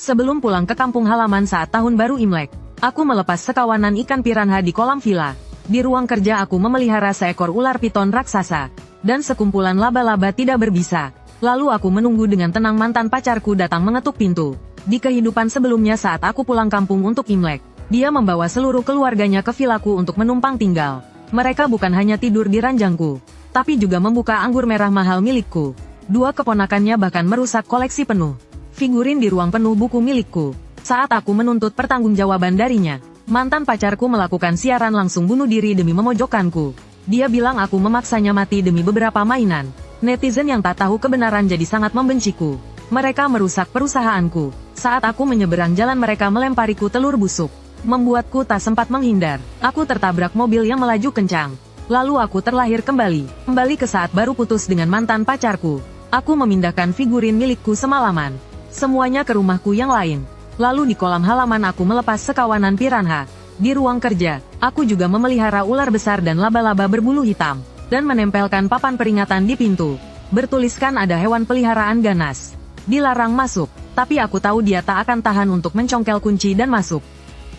Sebelum pulang ke kampung halaman saat tahun baru Imlek, aku melepas sekawanan ikan piranha di kolam villa. Di ruang kerja aku memelihara seekor ular piton raksasa, dan sekumpulan laba-laba tidak berbisa. Lalu aku menunggu dengan tenang mantan pacarku datang mengetuk pintu. Di kehidupan sebelumnya saat aku pulang kampung untuk Imlek, dia membawa seluruh keluarganya ke vilaku untuk menumpang tinggal. Mereka bukan hanya tidur di ranjangku, tapi juga membuka anggur merah mahal milikku. Dua keponakannya bahkan merusak koleksi penuh figurin di ruang penuh buku milikku. Saat aku menuntut pertanggungjawaban darinya, mantan pacarku melakukan siaran langsung bunuh diri demi memojokkanku. Dia bilang aku memaksanya mati demi beberapa mainan. Netizen yang tak tahu kebenaran jadi sangat membenciku. Mereka merusak perusahaanku. Saat aku menyeberang jalan mereka melempariku telur busuk, membuatku tak sempat menghindar. Aku tertabrak mobil yang melaju kencang. Lalu aku terlahir kembali ke saat baru putus dengan mantan pacarku. Aku memindahkan figurin milikku semalaman, semuanya ke rumahku yang lain. Lalu di kolam halaman aku melepas sekawanan piranha. Di ruang kerja, aku juga memelihara ular besar dan laba-laba berbulu hitam, dan menempelkan papan peringatan di pintu. Bertuliskan ada hewan peliharaan ganas dilarang masuk, tapi aku tahu dia tak akan tahan untuk mencongkel kunci dan masuk.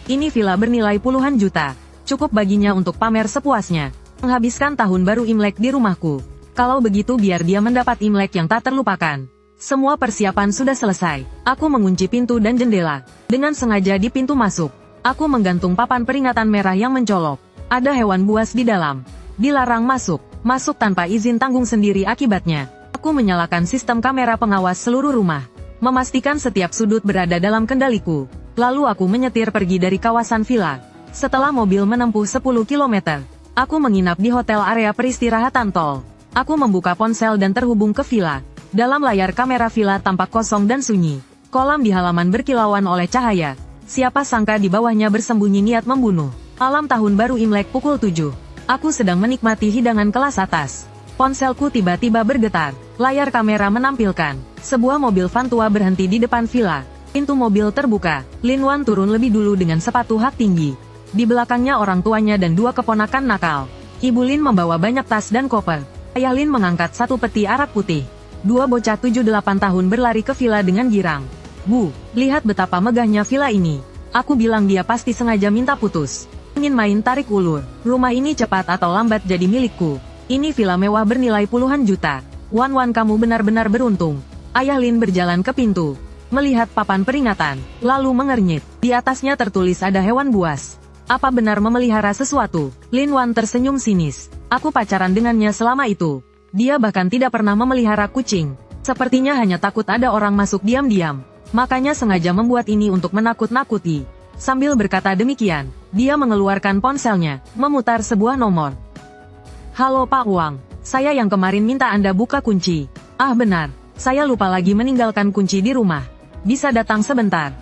Ini villa bernilai puluhan juta, cukup baginya untuk pamer sepuasnya, menghabiskan tahun baru Imlek di rumahku. Kalau begitu biar dia mendapat Imlek yang tak terlupakan. Semua persiapan sudah selesai. Aku mengunci pintu dan jendela. Dengan sengaja di pintu masuk, aku menggantung papan peringatan merah yang mencolok. Ada hewan buas di dalam. Dilarang masuk. Masuk tanpa izin tanggung sendiri akibatnya. Aku menyalakan sistem kamera pengawas seluruh rumah, memastikan setiap sudut berada dalam kendaliku. Lalu aku menyetir pergi dari kawasan villa. Setelah mobil menempuh 10 km, aku menginap di hotel area peristirahatan tol. Aku membuka ponsel dan terhubung ke villa. Dalam layar kamera villa tampak kosong dan sunyi. Kolam di halaman berkilauan oleh cahaya. Siapa sangka di bawahnya bersembunyi niat membunuh. Malam tahun baru Imlek pukul 7. Aku sedang menikmati hidangan kelas atas. Ponselku tiba-tiba bergetar. Layar kamera menampilkan sebuah mobil van tua berhenti di depan villa. Pintu mobil terbuka. Lin Wan turun lebih dulu dengan sepatu hak tinggi. Di belakangnya orang tuanya dan dua keponakan nakal. Ibu Lin membawa banyak tas dan koper. Ayah Lin mengangkat satu peti arak putih. Dua bocah 7-8 tahun berlari ke villa dengan girang. Bu, lihat betapa megahnya villa ini. Aku bilang dia pasti sengaja minta putus. Ingin main tarik ulur. Rumah ini cepat atau lambat jadi milikku. Ini villa mewah bernilai puluhan juta. Wan Wan, kamu benar-benar beruntung. Ayah Lin berjalan ke pintu, melihat papan peringatan, lalu mengernyit. Di atasnya tertulis ada hewan buas. Apa benar memelihara sesuatu? Lin Wan tersenyum sinis. Aku pacaran dengannya selama itu. Dia bahkan tidak pernah memelihara kucing. Sepertinya hanya takut ada orang masuk diam-diam. Makanya sengaja membuat ini untuk menakut-nakuti. Sambil berkata demikian, dia mengeluarkan ponselnya, memutar sebuah nomor. Halo Pak Wang, saya yang kemarin minta Anda buka kunci. Ah benar, saya lupa lagi meninggalkan kunci di rumah. Bisa datang sebentar?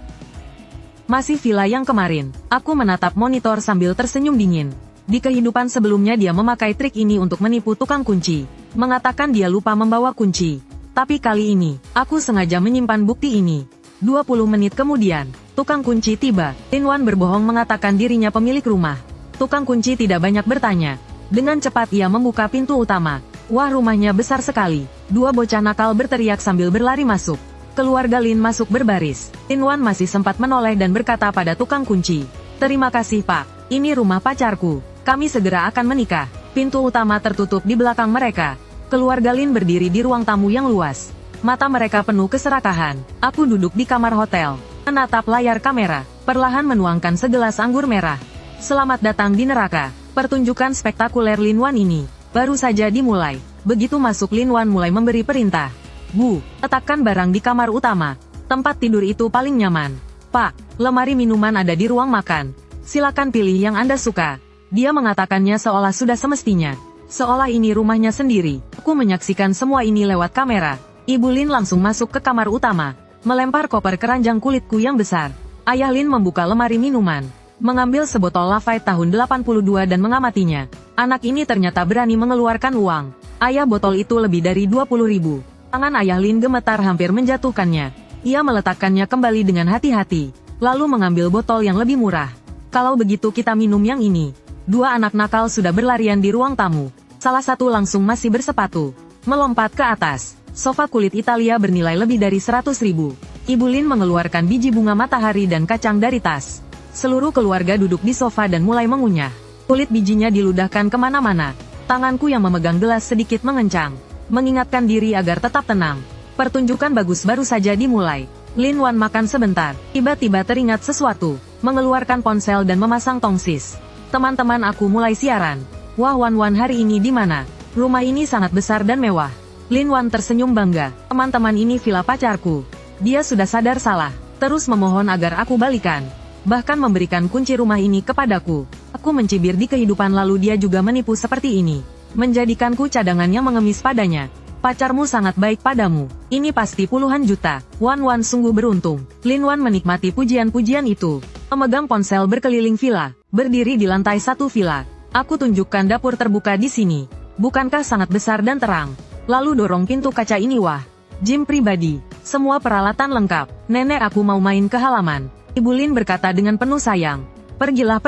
Masih villa yang kemarin. Aku menatap monitor sambil tersenyum dingin. Di kehidupan sebelumnya dia memakai trik ini untuk menipu tukang kunci. Mengatakan dia lupa membawa kunci. Tapi kali ini, aku sengaja menyimpan bukti ini. 20 menit kemudian, tukang kunci tiba. Lin Wan berbohong mengatakan dirinya pemilik rumah. Tukang kunci tidak banyak bertanya. Dengan cepat ia membuka pintu utama. Wah, rumahnya besar sekali. Dua bocah nakal berteriak sambil berlari masuk. Keluarga Lin masuk berbaris. Lin Wan masih sempat menoleh dan berkata pada tukang kunci, "Terima kasih Pak, ini rumah pacarku. Kami segera akan menikah." Pintu utama tertutup di belakang mereka. Keluarga Lin berdiri di ruang tamu yang luas. Mata mereka penuh keserakahan. Aku duduk di kamar hotel, menatap layar kamera, perlahan menuangkan segelas anggur merah. Selamat datang di neraka. Pertunjukan spektakuler Lin Wan ini baru saja dimulai. Begitu masuk, Lin Wan mulai memberi perintah. Bu, letakkan barang di kamar utama. Tempat tidur itu paling nyaman. Pak, lemari minuman ada di ruang makan. Silakan pilih yang Anda suka. Dia mengatakannya seolah sudah semestinya. Seolah ini rumahnya sendiri. Aku menyaksikan semua ini lewat kamera. Ibu Lin langsung masuk ke kamar utama, melempar koper keranjang kulitku yang besar. Ayah Lin membuka lemari minuman, mengambil sebotol Lafite tahun 82 dan mengamatinya. Anak ini ternyata berani mengeluarkan uang. Ayah, botol itu lebih dari 20.000. Tangan Ayah Lin gemetar hampir menjatuhkannya. Ia meletakkannya kembali dengan hati-hati, lalu mengambil botol yang lebih murah. Kalau begitu kita minum yang ini. Dua anak nakal sudah berlarian di ruang tamu. Salah satu langsung masih bersepatu melompat ke atas. Sofa kulit Italia bernilai lebih dari 100.000. Ibu Lin mengeluarkan biji bunga matahari dan kacang dari tas. Seluruh keluarga duduk di sofa dan mulai mengunyah. Kulit bijinya diludahkan kemana-mana. Tanganku yang memegang gelas sedikit mengencang, mengingatkan diri agar tetap tenang. Pertunjukan bagus baru saja dimulai. Lin Wan makan sebentar, tiba-tiba teringat sesuatu, mengeluarkan ponsel dan memasang tongsis. Teman-teman aku mulai siaran. Wah, Wan hari ini di mana? Rumah ini sangat besar dan mewah. Lin Wan tersenyum bangga. Teman-teman, ini villa pacarku. Dia sudah sadar salah, terus memohon agar aku balikan. Bahkan memberikan kunci rumah ini kepadaku. Aku mencibir di kehidupan lalu dia juga menipu seperti ini. Menjadikanku cadangan yang mengemis padanya. Pacarmu sangat baik padamu. Ini pasti puluhan juta. Wan sungguh beruntung. Lin Wan menikmati pujian-pujian itu. Memegang ponsel berkeliling villa. Berdiri di lantai 1 villa. Aku tunjukkan dapur terbuka di sini. Bukankah sangat besar dan terang? Lalu dorong pintu kaca ini. Wah. Gym pribadi. Semua peralatan lengkap. Nenek, aku mau main ke halaman. Ibu Lin berkata dengan penuh sayang. Pergilah.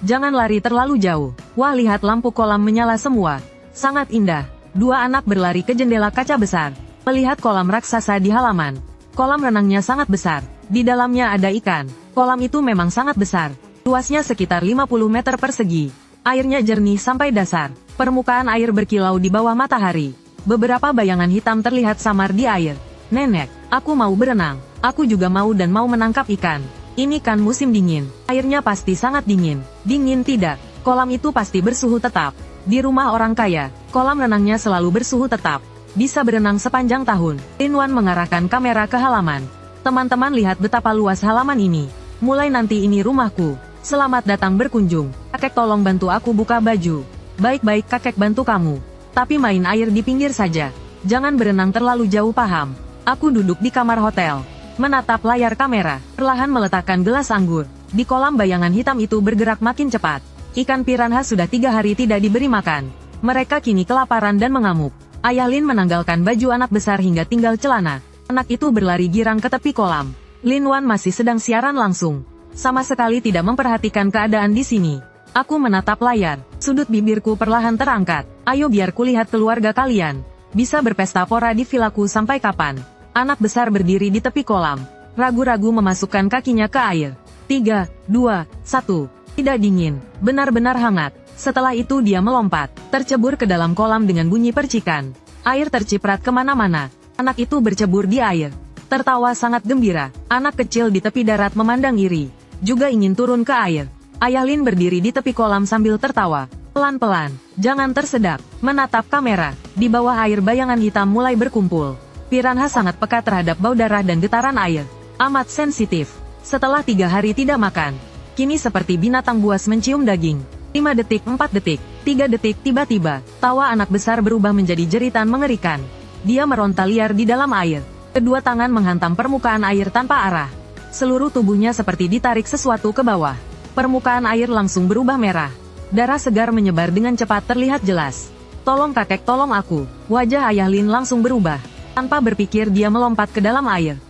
Jangan lari terlalu jauh. Wah, lihat lampu kolam menyala semua. Sangat indah. Dua anak berlari ke jendela kaca besar. Melihat kolam raksasa di halaman. Kolam renangnya sangat besar. Di dalamnya ada ikan. Kolam itu memang sangat besar. Luasnya sekitar 50 meter persegi. Airnya jernih sampai dasar. Permukaan air berkilau di bawah matahari. Beberapa bayangan hitam terlihat samar di air. Nenek, aku mau berenang. Aku juga mau dan mau menangkap ikan. Ini kan musim dingin. Airnya pasti sangat dingin. Dingin tidak. Kolam itu pasti bersuhu tetap. Di rumah orang kaya, kolam renangnya selalu bersuhu tetap. Bisa berenang sepanjang tahun. Lin Wan mengarahkan kamera ke halaman. Teman-teman, lihat betapa luas halaman ini. Mulai nanti ini rumahku. Selamat datang berkunjung. Kakek, tolong bantu aku buka baju. Baik-baik, kakek bantu kamu. Tapi main air di pinggir saja. Jangan berenang terlalu jauh, paham? Aku duduk di kamar hotel. Menatap layar kamera. Perlahan meletakkan gelas anggur. Di kolam bayangan hitam itu bergerak makin cepat. Ikan piranha sudah 3 hari tidak diberi makan. Mereka kini kelaparan dan mengamuk. Ayah Lin menanggalkan baju anak besar hingga tinggal celana. Anak itu berlari girang ke tepi kolam. Lin Wan masih sedang siaran langsung. Sama sekali tidak memperhatikan keadaan di sini. Aku menatap layar. Sudut bibirku perlahan terangkat. Ayo biar kulihat keluarga kalian. Bisa berpesta pora di vilaku sampai kapan? Anak besar berdiri di tepi kolam. Ragu-ragu memasukkan kakinya ke air. 3, 2, 1. Tidak dingin, benar-benar hangat. Setelah itu dia melompat, tercebur ke dalam kolam dengan bunyi percikan. Air terciprat kemana-mana. Anak itu bercebur di air. Tertawa sangat gembira. Anak kecil di tepi darat memandang iri. Juga ingin turun ke air. Ayah Lin berdiri di tepi kolam sambil tertawa. Pelan-pelan, jangan tersedak. Menatap kamera. Di bawah air bayangan hitam mulai berkumpul. Piranha sangat peka terhadap bau darah dan getaran air. Amat sensitif. Setelah 3 hari tidak makan. Kini seperti binatang buas mencium daging. 5 detik, 4 detik, 3 detik, tiba-tiba, tawa anak besar berubah menjadi jeritan mengerikan. Dia meronta liar di dalam air. Kedua tangan menghantam permukaan air tanpa arah. Seluruh tubuhnya seperti ditarik sesuatu ke bawah. Permukaan air langsung berubah merah. Darah segar menyebar dengan cepat terlihat jelas. Tolong kakek, tolong aku. Wajah Ayah Lin langsung berubah. Tanpa berpikir dia melompat ke dalam air.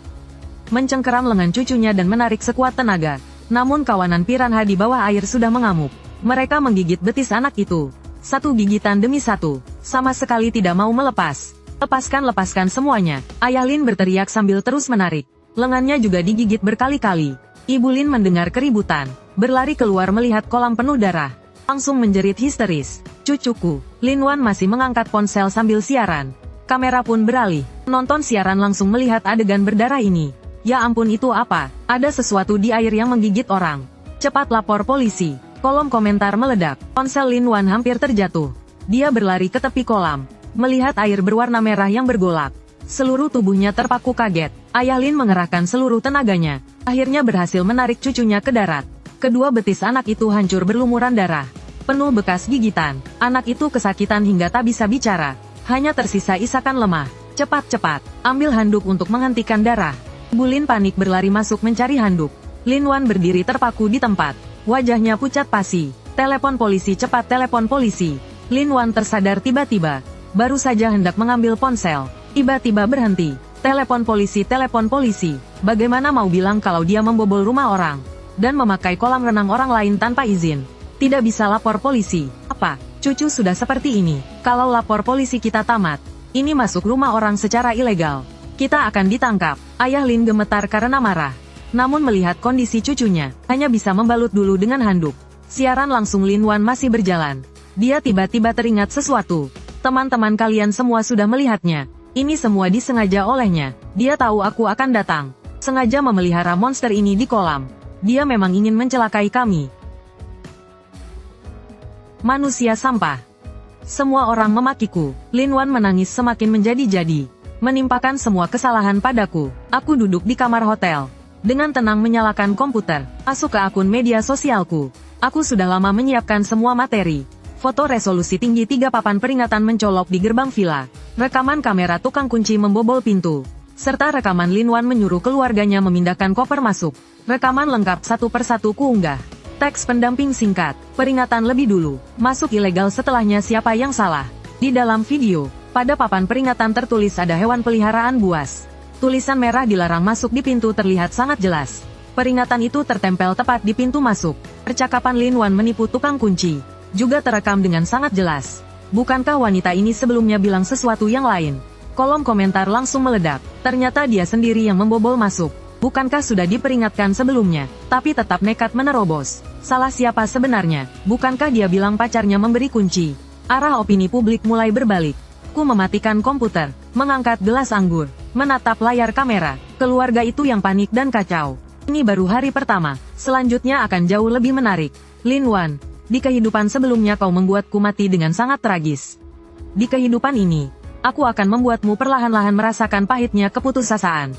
Mencengkeram lengan cucunya dan menarik sekuat tenaga. Namun kawanan piranha di bawah air sudah mengamuk. Mereka menggigit betis anak itu. Satu gigitan demi satu. Sama sekali tidak mau melepas. Lepaskan semuanya. Ayah Lin berteriak sambil terus menarik. Lengannya juga digigit berkali-kali. Ibu Lin mendengar keributan. Berlari keluar melihat kolam penuh darah. Langsung menjerit histeris. Cucuku. Lin Wan masih mengangkat ponsel sambil siaran. Kamera pun beralih. Penonton siaran langsung melihat adegan berdarah ini. Ya ampun, itu apa? Ada sesuatu di air yang menggigit orang. Cepat lapor polisi. Kolom komentar meledak. Ponsel Lin Wan hampir terjatuh. Dia berlari ke tepi kolam. Melihat air berwarna merah yang bergolak. Seluruh tubuhnya terpaku kaget. Ayah Lin mengerahkan seluruh tenaganya. Akhirnya berhasil menarik cucunya ke darat. Kedua betis anak itu hancur berlumuran darah. Penuh bekas gigitan. Anak itu kesakitan hingga tak bisa bicara. Hanya tersisa isakan lemah. Cepat, ambil handuk untuk menghentikan darah. Bu Lin panik berlari masuk mencari handuk. Lin Wan berdiri terpaku di tempat. Wajahnya pucat pasi. Telepon polisi, cepat telepon polisi. Lin Wan tersadar tiba-tiba. Baru saja hendak mengambil ponsel. Tiba-tiba berhenti. Telepon polisi. Bagaimana mau bilang kalau dia membobol rumah orang? Dan memakai kolam renang orang lain tanpa izin? Tidak bisa lapor polisi. Apa? Cucu sudah seperti ini. Kalau lapor polisi kita tamat. Ini masuk rumah orang secara ilegal. Kita akan ditangkap. Ayah Lin gemetar karena marah. Namun melihat kondisi cucunya, hanya bisa membalut dulu dengan handuk. Siaran langsung Lin Wan masih berjalan. Dia tiba-tiba teringat sesuatu. Teman-teman kalian semua sudah melihatnya. Ini semua disengaja olehnya. Dia tahu aku akan datang. Sengaja memelihara monster ini di kolam. Dia memang ingin mencelakai kami. Manusia sampah. Semua orang memakiku. Lin Wan menangis semakin menjadi-jadi. Menimpakan semua kesalahan padaku. Aku duduk di kamar hotel. Dengan tenang menyalakan komputer, masuk ke akun media sosialku. Aku sudah lama menyiapkan semua materi. Foto resolusi tinggi 3 papan peringatan mencolok di gerbang villa. Rekaman kamera tukang kunci membobol pintu. Serta rekaman Lin Wan menyuruh keluarganya memindahkan koper masuk. Rekaman lengkap satu persatu kuunggah. Teks pendamping singkat. Peringatan lebih dulu. Masuk ilegal setelahnya siapa yang salah. Di dalam video, pada papan peringatan tertulis ada hewan peliharaan buas. Tulisan merah dilarang masuk di pintu terlihat sangat jelas. Peringatan itu tertempel tepat di pintu masuk. Percakapan Lin Wan menipu tukang kunci juga terekam dengan sangat jelas. Bukankah wanita ini sebelumnya bilang sesuatu yang lain? Kolom komentar langsung meledak. Ternyata dia sendiri yang membobol masuk. Bukankah sudah diperingatkan sebelumnya, tapi tetap nekat menerobos? Salah siapa sebenarnya? Bukankah dia bilang pacarnya memberi kunci? Arah opini publik mulai berbalik. Ku mematikan komputer, mengangkat gelas anggur, menatap layar kamera. Keluarga itu yang panik dan kacau. Ini baru hari pertama, selanjutnya akan jauh lebih menarik. Lin Wan, di kehidupan sebelumnya kau membuatku mati dengan sangat tragis. Di kehidupan ini, aku akan membuatmu perlahan-lahan merasakan pahitnya keputusasaan.